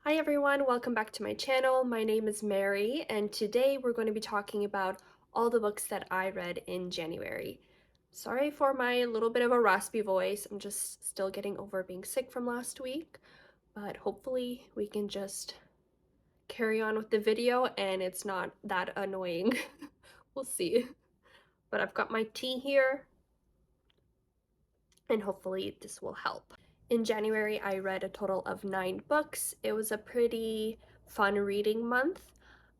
Hi everyone, welcome back to my channel. My name is Mary, and today we're going to be talking about all the books that I read in January. Sorry for my little bit of a raspy voice. I'm just still getting over being sick from last week, but hopefully we can just carry on with the video and it's not that annoying. We'll see. But I've got my tea here, and hopefully this will help. In January, I read a total of 9 books. It was a pretty fun reading month.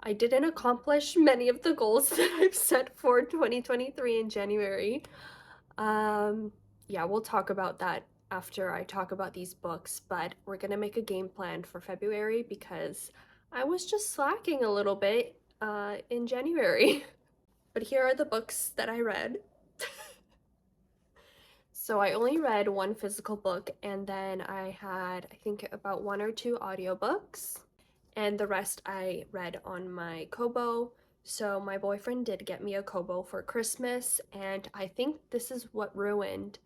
I didn't accomplish many of the goals that I've set for 2023 in January. Yeah, we'll talk about that after I talk about these books, but we're gonna make a game plan for February because I was just slacking a little bit in January. But here are the books that I read. So I only read one physical book, and then I had, I think, about 1 or 2 audiobooks, and the rest I read on my Kobo. So my boyfriend did get me a Kobo for Christmas, and I think this is what ruined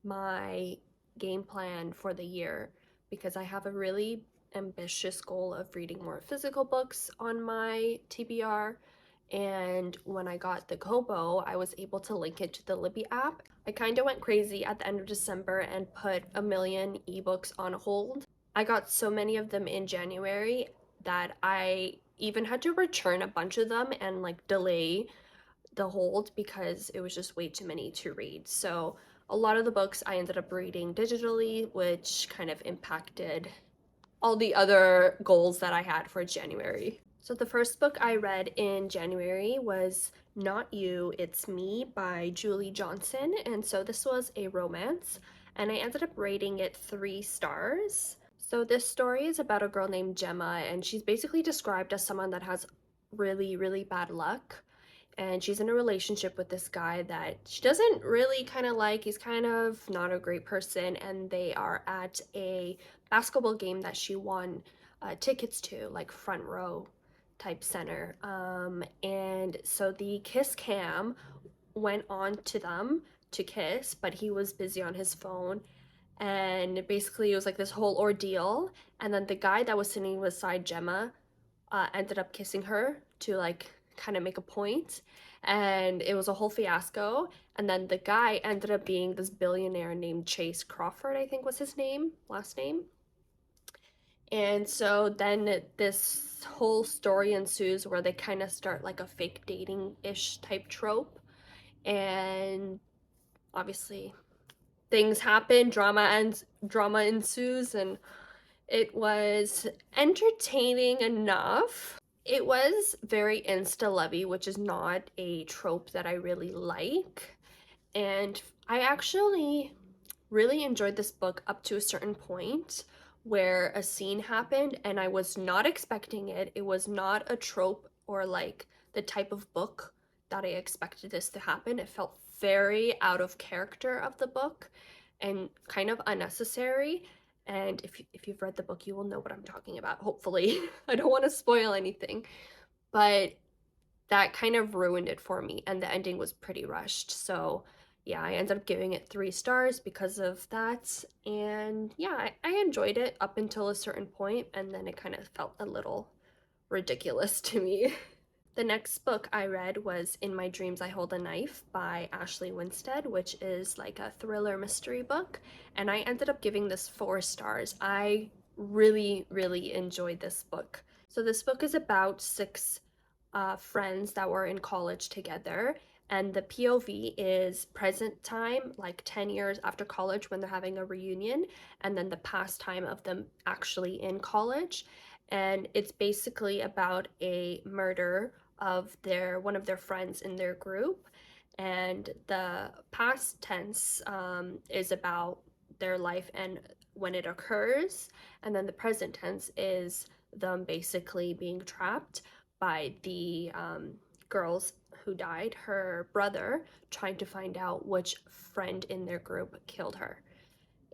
my game plan for the year because I have a really ambitious goal of reading more physical books on my TBR. And when I got the Kobo, I was able to link it to the Libby app. I kind of went crazy at the end of December and put a million ebooks on hold. I got so many of them in January that I even had to return a bunch of them and like delay the hold because it was just way too many to read. So a lot of the books I ended up reading digitally, which kind of impacted all the other goals that I had for January. So the first book I read in January was Not You, It's Me by Julie Johnson. And so this was a romance, and I ended up rating it 3 stars. So this story is about a girl named Gemma, and she's basically described as someone that has really, really bad luck. And she's in a relationship with this guy that she doesn't really kind of like. He's kind of not a great person, and they are at a basketball game that she won tickets to, like front row type center. And so the kiss cam went on to them to kiss, but he was busy on his phone. And basically, it was like this whole ordeal. And then the guy that was sitting beside Gemma ended up kissing her to like kind of make a point, and it was a whole fiasco. And then the guy ended up being this billionaire named Chase Crawford, I think was his last name. And so then this whole story ensues where they kind of start like a fake dating-ish type trope, and obviously things happen, drama ensues, and it was entertaining enough. It was very insta-lovey, which is not a trope that I really like. And I actually really enjoyed this book up to a certain point where a scene happened and I was not expecting it. It was not a trope or like the type of book that I expected this to happen. It felt very out of character of the book and kind of unnecessary. And if you've read the book, you will know what I'm talking about, hopefully. I don't want to spoil anything, but that kind of ruined it for me, and the ending was pretty rushed. So yeah, I ended up giving it 3 stars because of that. And yeah, I enjoyed it up until a certain point, and then it kind of felt a little ridiculous to me. The next book I read was In My Dreams I Hold a Knife by Ashley Winstead, which is like a thriller mystery book, and I ended up giving this 4 stars. I really, really enjoyed this book. So this book is about 6 friends that were in college together, and the POV is present time, like 10 years after college when they're having a reunion, and then the past time of them actually in college. And it's basically about a murder of one of their friends in their group, and the past tense is about their life and when it occurs, and then the present tense is them basically being trapped by the girls who died, her brother, trying to find out which friend in their group killed her.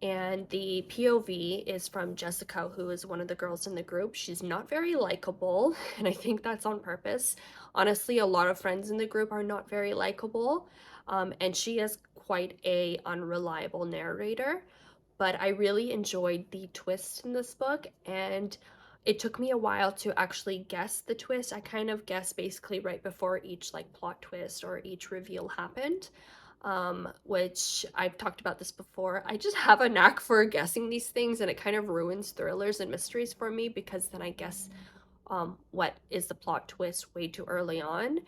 And the POV is from Jessica, who is one of the girls in the group. She's not very likable, and I think that's on purpose. Honestly, a lot of friends in the group are not very likable, and she is quite a unreliable narrator. But I really enjoyed the twist in this book, and it took me a while to actually guess the twist. I kind of guessed basically right before each like plot twist or each reveal happened, which I've talked about this before. I just have a knack for guessing these things, and it kind of ruins thrillers and mysteries for me because then I guess what is the plot twist way too early on.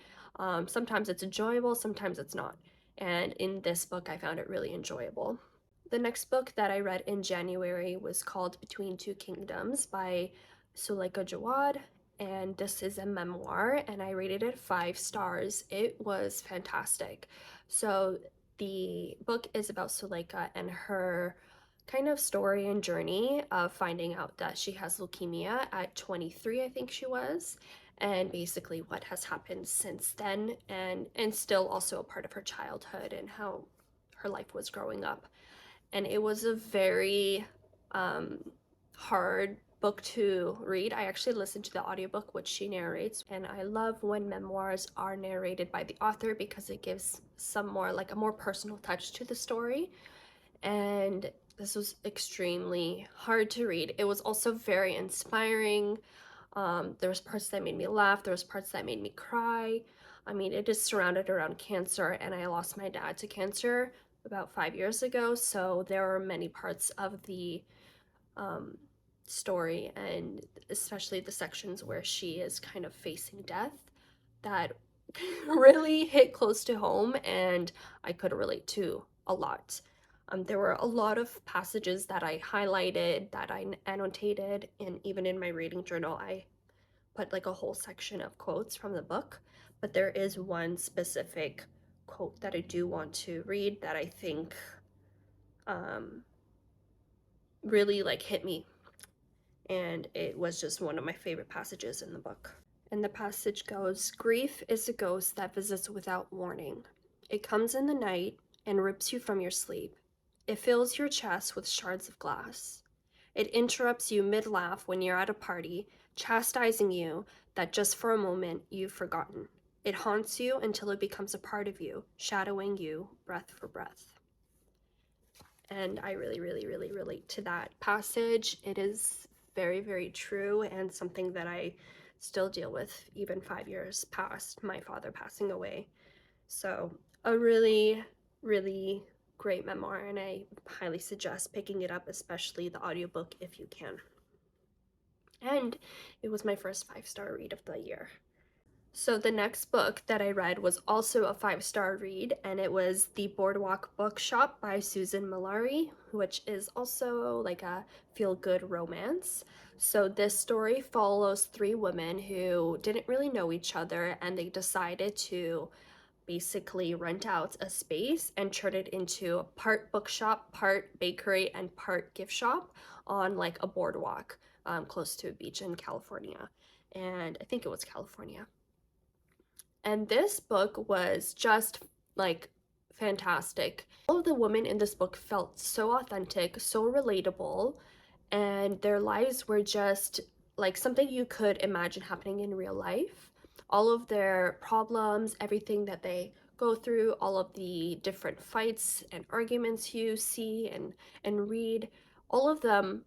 Sometimes it's enjoyable, sometimes it's not. And in this book, I found it really enjoyable. The next book that I read in January was called Between Two Kingdoms by Suleika Jawad, and this is a memoir, and I rated it 5 stars. It was fantastic. So the book is about Suleika and her kind of story and journey of finding out that she has leukemia at 23, I think she was, and basically what has happened since then, and still also a part of her childhood and how her life was growing up. And it was a very hard book to read. I actually listened to the audiobook which she narrates, and I love when memoirs are narrated by the author because it gives some more like a more personal touch to the story. And this was extremely hard to read. It was also very inspiring. There was parts that made me laugh, there was parts that made me cry. I mean, it is surrounded around cancer, and I lost my dad to cancer about 5 years ago, so there are many parts of the story, and especially the sections where she is kind of facing death, that really hit close to home, and I could relate to a lot. There were a lot of passages that I highlighted, that I annotated, and even in my reading journal, I put like a whole section of quotes from the book. But there is one specific quote that I do want to read that I think really like hit me, and it was just one of my favorite passages in the book. And the passage goes, "Grief is a ghost that visits without warning. It comes in the night and rips you from your sleep. It fills your chest with shards of glass. It interrupts you mid-laugh when you're at a party, chastising you that just for a moment you've forgotten. It haunts you until it becomes a part of you, shadowing you breath for breath." And I really, really, really relate to that passage. It is very, very true, and something that I still deal with even 5 years past my father passing away. So a really, really great memoir, and I highly suggest picking it up, especially the audiobook if you can. And it was my first 5-star read of the year. So the next book that I read was also a 5-star read, and it was The Boardwalk Bookshop by Susan Malari, which is also like a feel-good romance. So this story follows 3 women who didn't really know each other, and they decided to basically rent out a space and turn it into a part bookshop, part bakery, and part gift shop on like a boardwalk close to a beach in California. And I think it was California. And this book was just like fantastic. All of the women in this book felt so authentic, so relatable, and their lives were just like something you could imagine happening in real life. All of their problems, everything that they go through, all of the different fights and arguments you see and read, all of them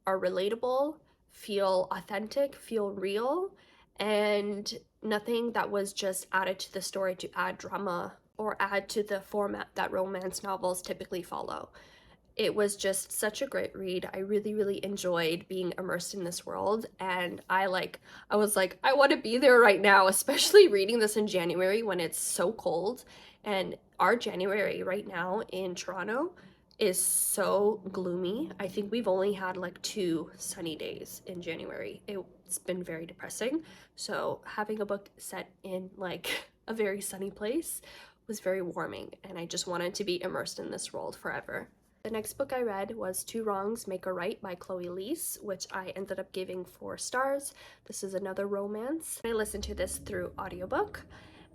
are relatable, feel authentic, feel real, and nothing that was just added to the story to add drama or add to the format that romance novels typically follow. It was just such a great read. I really, really enjoyed being immersed in this world, and I was like, I want to be there right now, especially reading this in January when it's so cold. And our January right now in Toronto is so gloomy. I think we've only had like 2 sunny days in January. It's been very depressing. So having a book set in like a very sunny place was very warming, and I just wanted to be immersed in this world forever. The next book I read was Two Wrongs Make a Right by Chloe Leese, which I ended up giving 4 stars. This is another romance. I listened to this through audiobook,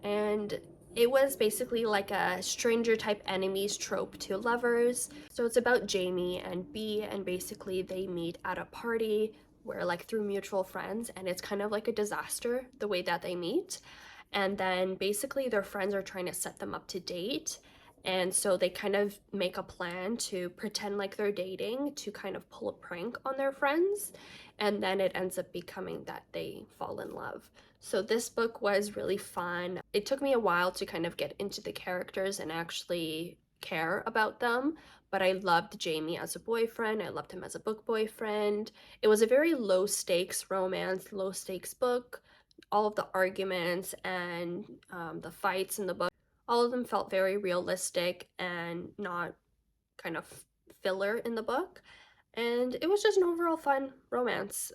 and it was basically like a stranger type enemies trope to lovers. So it's about Jamie and B, and basically they meet at a party where like through mutual friends, and it's kind of like a disaster the way that they meet. And then basically their friends are trying to set them up to date, and so they kind of make a plan to pretend like they're dating to kind of pull a prank on their friends. and then it ends up becoming that they fall in love. So this book was really fun. It took me a while to kind of get into the characters and actually care about them, but I loved Jamie as a boyfriend. I loved him as a book boyfriend. It was a very low stakes romance, low stakes book. All of the arguments and the fights in the book, all of them felt very realistic and not kind of filler in the book. And it was just an overall fun romance.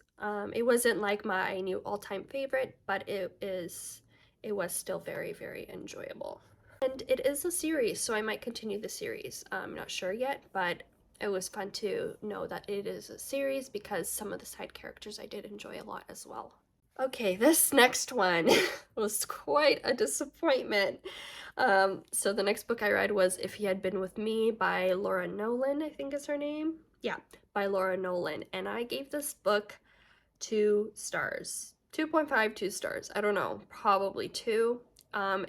It wasn't like my new all-time favorite, but it was still very, very enjoyable. And it is a series, so I might continue the series. I'm not sure yet, but it was fun to know that it is a series because some of the side characters I did enjoy a lot as well. Okay, this next one was quite a disappointment. So the next book I read was If He Had Been With Me by Laura Nolan, I think is her name. Yeah, by Laura Nolan. And I gave this book 2 stars. 2.5, 2 stars. I don't know, probably 2.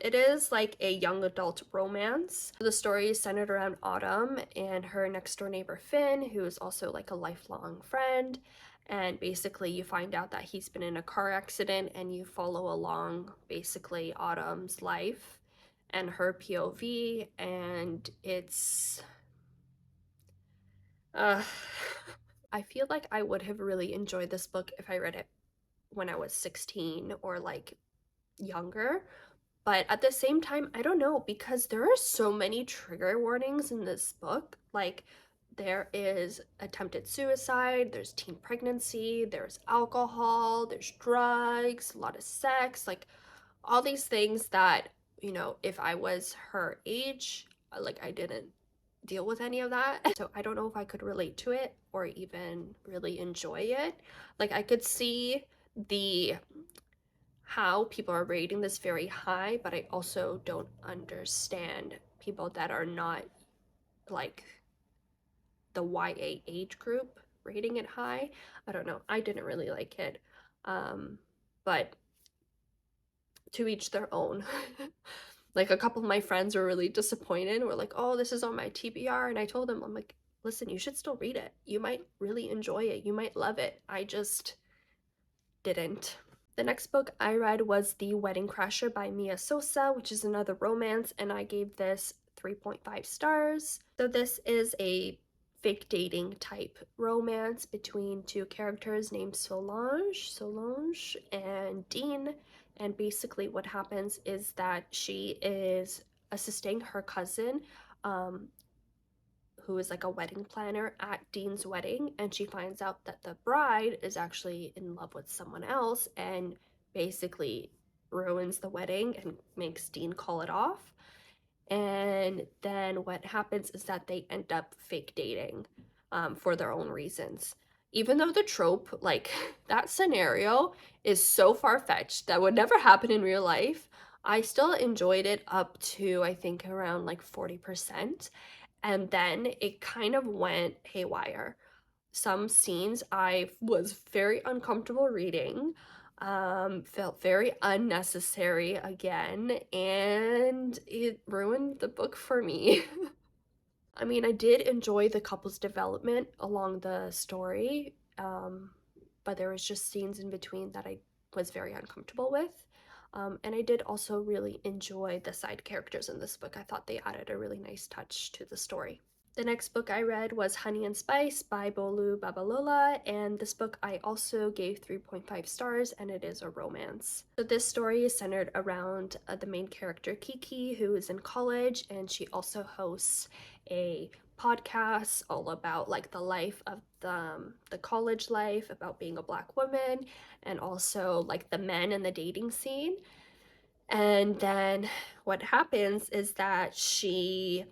It is like a young adult romance. The story is centered around Autumn and her next door neighbor Finn, who is also like a lifelong friend. And basically you find out that he's been in a car accident and you follow along basically Autumn's life and her POV, and it's I feel like I would have really enjoyed this book if I read it when I was 16 or like younger. But at the same time, I don't know, because there are so many trigger warnings in this book. Like, there is attempted suicide, there's teen pregnancy, there's alcohol, there's drugs, a lot of sex, like all these things that, you know, if I was her age, like I didn't deal with any of that. So I don't know if I could relate to it or even really enjoy it. Like I could see the how people are rating this very high, but I also don't understand people that are not like the YA age group rating it high. I don't know. I didn't really like it. But to each their own. Like a couple of my friends were really disappointed. Were like, "Oh, this is on my TBR," and I told them, I'm like, "Listen, you should still read it. You might really enjoy it. You might love it." I just didn't. The next book I read was The Wedding Crasher by Mia Sosa, which is another romance, and I gave this 3.5 stars. So this is a fake dating type romance between two characters named Solange and Dean. And basically what happens is that she is assisting her cousin, who is like a wedding planner at Dean's wedding, and she finds out that the bride is actually in love with someone else and basically ruins the wedding and makes Dean call it off. And then what happens is that they end up fake dating for their own reasons. Even though the trope, like that scenario, is so far-fetched that would never happen in real life, I still enjoyed it up to I think around like 40%. And then it kind of went haywire. Some scenes I was very uncomfortable reading, felt very unnecessary again, and it ruined the book for me. I mean, I did enjoy the couple's development along the story, but there was just scenes in between that I was very uncomfortable with. And I did also really enjoy the side characters in this book. I thought they added a really nice touch to the story. The next book I read was Honey and Spice by Bolu Babalola, and this book I also gave 3.5 stars, and it is a romance. So this story is centered around the main character Kiki, who is in college, and she also hosts a podcast all about like the life of the college life, about being a Black woman, and also like the men and the dating scene. And then what happens is that she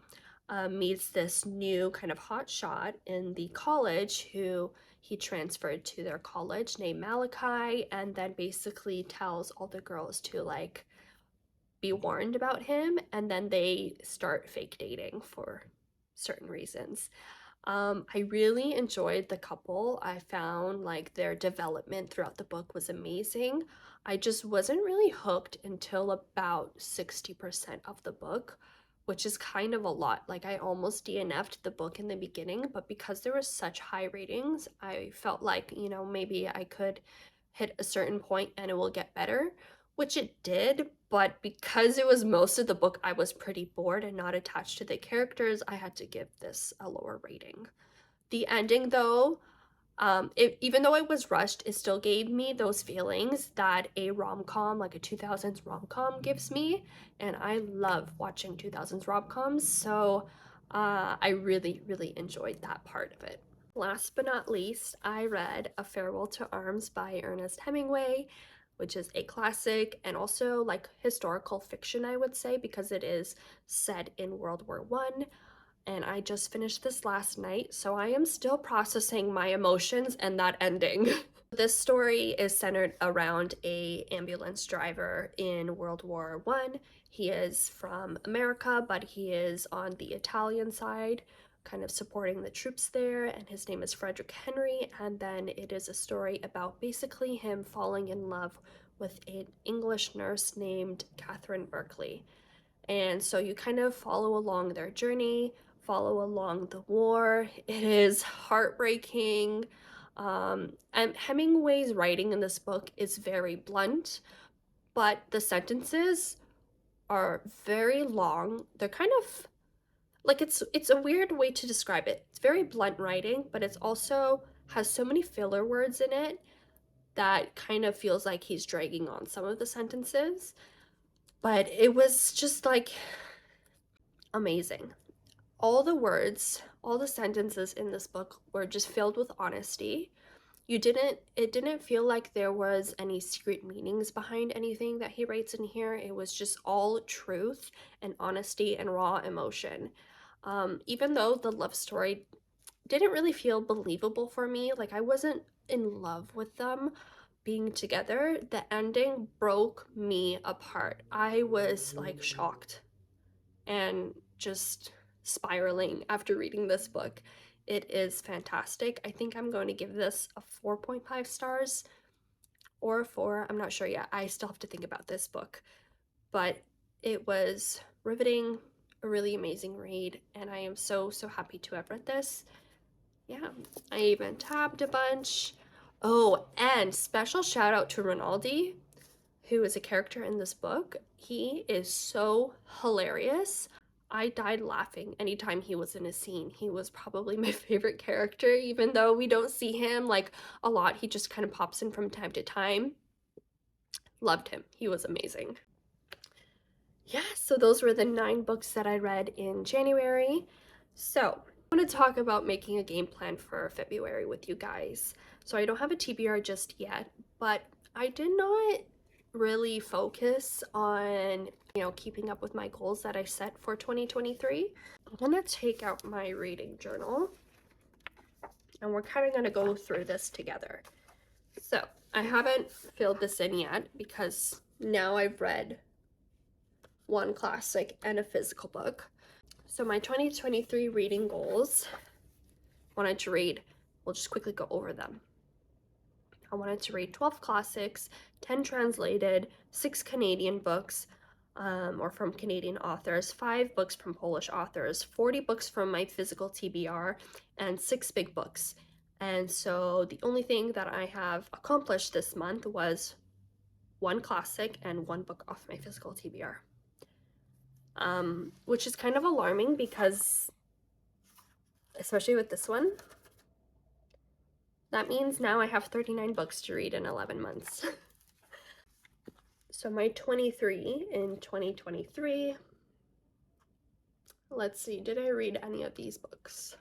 meets this new kind of hotshot in the college who he transferred to their college named Malachi, and then basically tells all the girls to like be warned about him, and then they start fake dating for certain reasons. I really enjoyed the couple. I found like their development throughout the book was amazing. I just wasn't really hooked until about 60% of the book which is kind of a lot. Like, I almost DNF'd the book in the beginning, but because there were such high ratings, I felt like, you know, maybe I could hit a certain point and it will get better, which it did. But because it was most of the book, I was pretty bored and not attached to the characters, I had to give this a lower rating. The ending, though, even though it was rushed, it still gave me those feelings that a rom-com, like a 2000s rom-com, gives me, and I love watching 2000s rom-coms, so I really, really enjoyed that part of it. Last but not least, I read A Farewell to Arms by Ernest Hemingway, which is a classic and also like historical fiction, I would say, because it is set in World War I. And I just finished this last night, so I am still processing my emotions and that ending. This story is centered around a ambulance driver in World War I. He is from America, but he is on the Italian side, kind of supporting the troops there, and his name is Frederick Henry. And then it is a story about basically him falling in love with an English nurse named Catherine Berkeley. And so you kind of follow along their journey, follow along the war. It is heartbreaking. And Hemingway's writing in this book is very blunt, but the sentences are very long. They're kind of like, it's a weird way to describe it. It's very blunt writing, but it's also has so many filler words in it that kind of feels like he's dragging on some of the sentences. But it was just like amazing. All the words, all the sentences in this book were just filled with honesty. It didn't feel like there was any secret meanings behind anything that he writes in here. It was just all truth and honesty and raw emotion. Even though the love story didn't really feel believable for me, like I wasn't in love with them being together, the ending broke me apart. I was like shocked and just spiraling after reading this book. It is fantastic. I think I'm going to give this a 4.5 stars or a 4. I'm not sure yet. I still have to think about this book. But it was riveting, a really amazing read, and I am so, so happy to have read this. Yeah, I even tabbed a bunch. Oh, and special shout out to Rinaldi, who is a character in this book. He is so hilarious. I died laughing anytime he was in a scene. He was probably my favorite character, even though we don't see him like a lot. He just kind of pops in from time to time. Loved him. He was amazing. Yeah, so those were the 9 books that I read in January. So I want to talk about making a game plan for February with you guys. So I don't have a TBR just yet, but I did not really focus on, you know, keeping up with my goals that I set for 2023. I'm gonna take out my reading journal and we're kind of gonna go through this together. So I haven't filled this in yet because now I've read 1 classic and a physical book. So my 2023 reading goals, wanted to read, we'll just quickly go over them. I wanted to read 12 classics, 10 translated, 6 Canadian books, or from Canadian authors, 5 books from Polish authors, 40 books from my physical TBR, and 6 big books. And so the only thing that I have accomplished this month was 1 classic and 1 book off my physical TBR. Which is kind of alarming because, especially with this one, that means now I have 39 books to read in 11 months. So my 23 in 2023, let's see, did I read any of these books?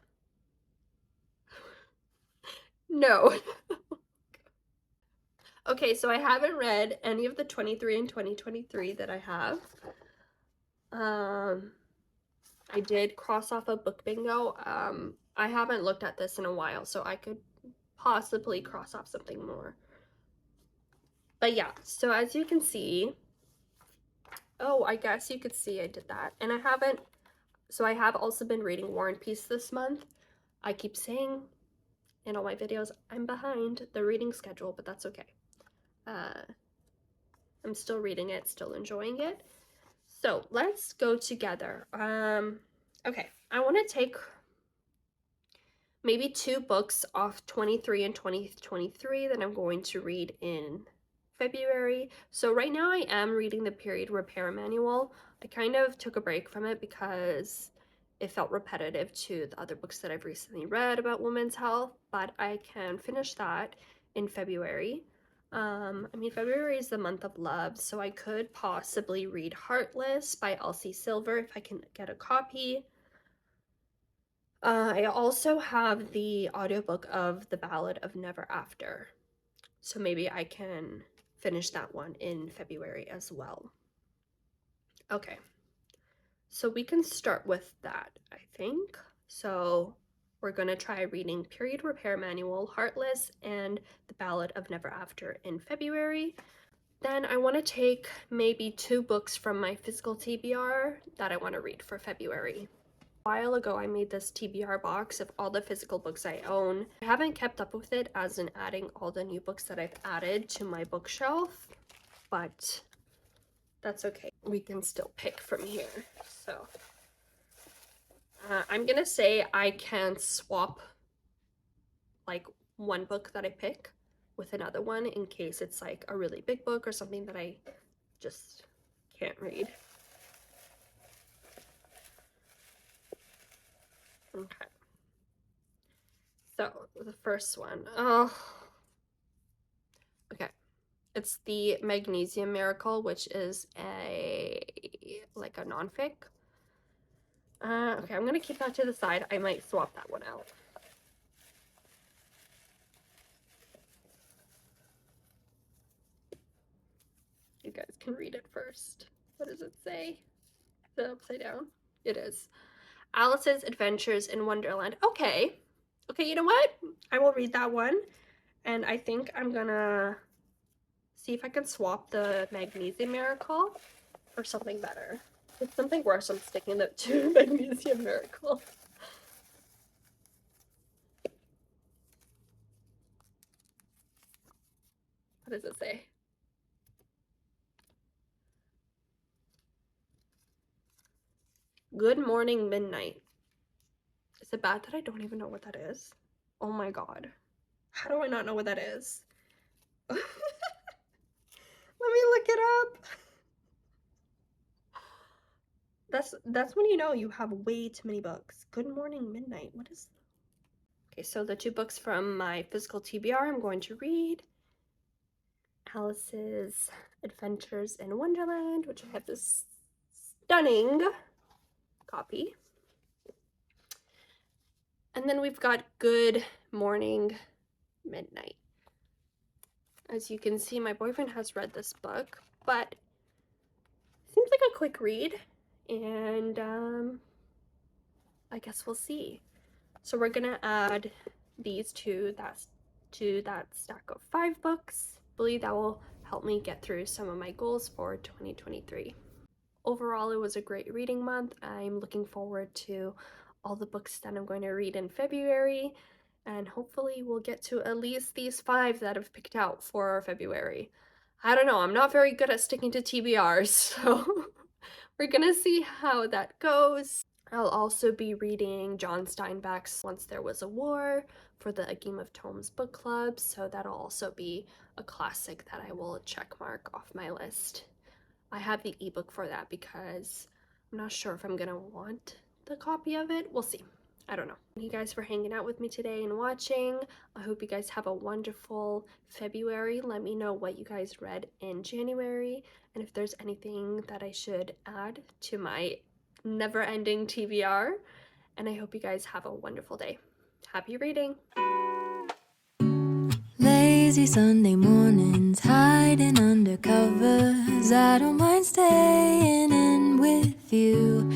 No. Okay, so I haven't read any of the 23 in 2023 that I have. I did cross off a book bingo. I haven't looked at this in a while, so I could possibly cross off something more. But yeah, so as you can see, oh, I guess you could see I did that. And I haven't, so I have also been reading War and Peace this month. I keep saying in all my videos, I'm behind the reading schedule, but that's okay. I'm still reading it, still enjoying it. So let's go together. Okay, I want to take maybe 2 books off 23 and 2023 that I'm going to read in February. So right now I am reading the Period Repair Manual. I kind of took a break from it because it felt repetitive to the other books that I've recently read about women's health, but I can finish that in February. I mean, February is the month of love, so I could possibly read Heartless by Elsie Silver if I can get a copy. I also have the audiobook of The Ballad of Never After, so maybe I can finish that one in February as well. Okay, so we can start with that, I think. So we're gonna try reading Period Repair Manual, Heartless, and The Ballad of Never After in February. Then I want to take maybe 2 books from my physical TBR that I want to read for February. A while ago I made this TBR box of all the physical books I own. I haven't kept up with it as in adding all the new books that I've added to my bookshelf, but that's okay. We can still pick from here. So I'm gonna say I can swap like one book that I pick with another one in case it's like a really big book or something that I just can't read. Okay. So the first one. Oh. Okay. It's The Magnesium Miracle, which is like a nonfic. Okay, I'm gonna keep that to the side. I might swap that one out. You guys can read it first. What does it say? Is it upside down? It is. Alice's Adventures in Wonderland. Okay. Okay, you know what? I will read that one. And I think I'm gonna see if I can swap the Magnesium Miracle for something better. If it's something worse, I'm sticking it to Magnesium Miracle. What does it say? Good Morning Midnight. Is it bad that I don't even know what that is? Oh my god. How do I not know what that is? Let me look it up. That's when you know you have way too many books. Good Morning Midnight. What is... Okay, so the 2 books from my physical TBR I'm going to read. Alice's Adventures in Wonderland, which I have this stunning copy. And then we've got Good Morning Midnight. As you can see, my boyfriend has read this book, but it seems like a quick read, and I guess we'll see. So we're gonna add these to that stack of 5 books. I believe that will help me get through some of my goals for 2023. Overall, it was a great reading month. I'm looking forward to all the books that I'm going to read in February, and hopefully we'll get to at least these 5 that I've picked out for February. I don't know, I'm not very good at sticking to TBRs, so we're gonna see how that goes. I'll also be reading John Steinbeck's Once There Was a War for the A Game of Tomes book club, so that'll also be a classic that I will check mark off my list. I have the ebook for that because I'm not sure if I'm gonna want the copy of it. We'll see. I don't know. Thank you guys for hanging out with me today and watching. I hope you guys have a wonderful February. Let me know what you guys read in January and if there's anything that I should add to my never-ending TBR. And I hope you guys have a wonderful day. Happy reading! Lazy Sunday mornings, hiding under covers. I don't mind staying in with you.